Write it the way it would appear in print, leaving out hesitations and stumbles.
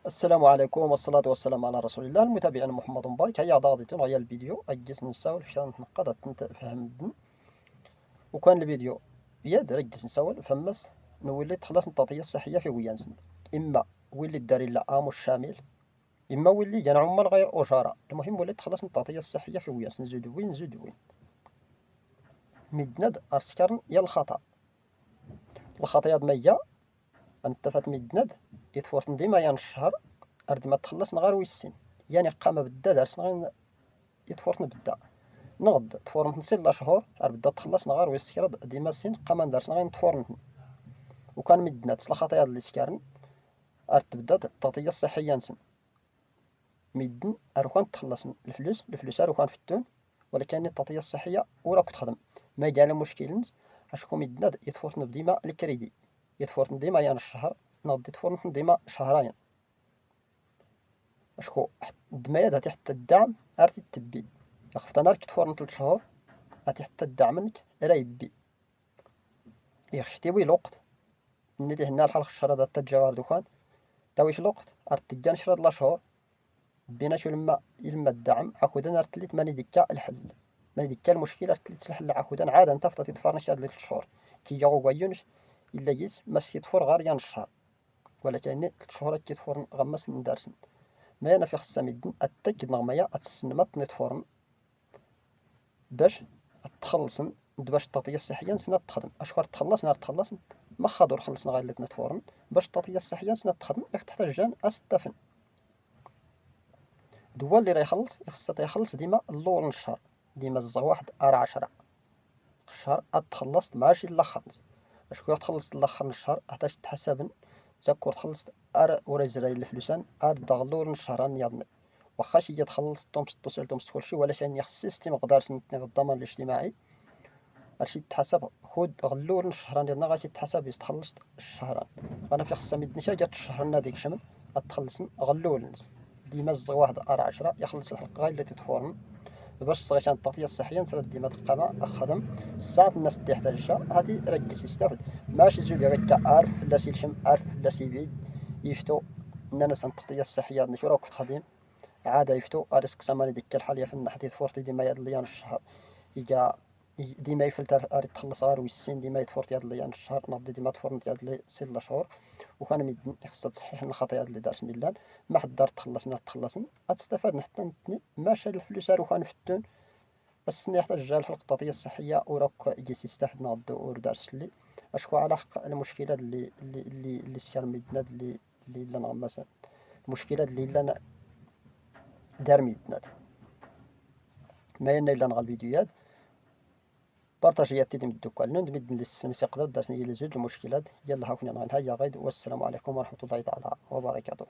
السلام عليكم والصلاة والسلام على رسول الله. المتابعين محمد مبارك. هيا ضاغطين غيا الفيديو أجلس نساول فاش نتنقض فهم الدن. وكان الفيديو ياد رجس نساول فمس نولي تخلص التغطية الصحية في ويانسن. إما ولي الداري لا آمو الشامل، إما ولي جان عمال غير أجارة. المهم ولي تخلص التغطية الصحية في ويانسن. زود وين مدند أرسكرن يا الخطأ. الخطأ ياد ميا أنتفت مدند يتفورتن ديما يان الشهر أرد ما تخلص نغار ويسين. يعني قام بدا دارس غير يتفورتن بدا نغد تفورنت نسير لا شهور بدا تخلص نغار ويسكرد ديما سين قامان دارس غير تفورنت. وكان مدنا تسلا خطايا اللي سكارن تبدا التغطية الصحية نسن مدن أروكان تخلصن الفلوس أروكان في التون. ولكن التغطية الصحية وراك تخدم ما جال مشكل نس أشكو مدنا يتفورتن ديما الكريدي يتفورتن ديما يعني الشهر نغد يتفورتن ديما شهرين. أشكو دمايا هاتي حتى الدعم أرتي تبي خفت أنا تفورن 3 شهور هاتي حتى الدعم منك راه يبي يخشتي وي الوقت ندي هنا الحلقة الشهر هذا التجار دوكان تاويش الوقت ارتجان شرد لا شهور بينا شو لما الدعم عكودا ارتليت ماني ديكا الحل ماني ديكا المشكلة ارتليت الحل عكودا عاد انت فتاتي تفرنش هاد 3 شهور كي جاو كوايونش إلا جيت ماشي تفور غير يان الشهر. ولكن 3 شهور كي تفورن غمس ندارسن ما انا في خصها مدن اتاكد نغميا اتسنمات نتفورن باش تخلصن باش التغطية الصحية نسنا تخدم اشكر تخلص ما خاطر خلصنا غير لتنا تفورن باش التغطية الصحية نسنا تخدم ياك تحتاج جان استفن دوا اللي راه يخلص ديما اللور من الشهر ديما الزغ واحد ار 10 الشهر تخلصت ماشي الاخر اشكون تخلصت الاخر من الشهر حتى تحسبن تذكر تخلصت ار ورا زراي الفلوسان ار دغلور من الشهران يضني واخا شي تخلص توم ستوسيل توم كلشي ولكن خص السيستم مقدار سنتني الضمان الاجتماعي هادشي تحسب خود غلور من الشهران ديالنا غادي تحسب يستخلص الشهران. انا في خصها مدنيشا جات الشهر هذيك شمن غتخلصن غلول نس ديما الزغ واحد ار 10 يخلص الحلقة غير اللي تتفورن باش صغيت عن التغطية الصحية نسال ديما تلقى خدم الساعات الناس تحتاجها هادي ركز يستافد ماشي زيد هكا عارف لا سيلشم عارف لا سيبيد يفتو ان الناس عن التغطية الصحية نشو راك تخدم عاد يفتو اريسك ساماني ديك الحالية في الناحية تفورتي ديما يد ليان الشهر يجا ديما يفلتر اري تخلص غير ويسين ديما يتفورتي هاد ليان الشهر نضي ديما تفورتي هاد لي سيل شهور. وكان ميدن خصها تصحيح الخطيئات اللي دارت ديالان ما حد دار تخلصن غتستفاد حتى نتني ماشي الفلوس روحان في التون بس يحتاج جال الحلقة التغطية الصحية وراك يجي يستحد ناض ودارس لي اشكو على حق المشكلة اللي سكر ميدنا اللي لنا مثلا المشكلة اللي لنا دار ميدنا ما ينا الا نغا الفيديوهات بارطاجيات تيدي مدوكا لنون مدن للسمسي قدر دارسني لزوج المشكلات يلا هاكنا نغا نهاية غيد والسلام عليكم ورحمة الله تعالى وبركاته.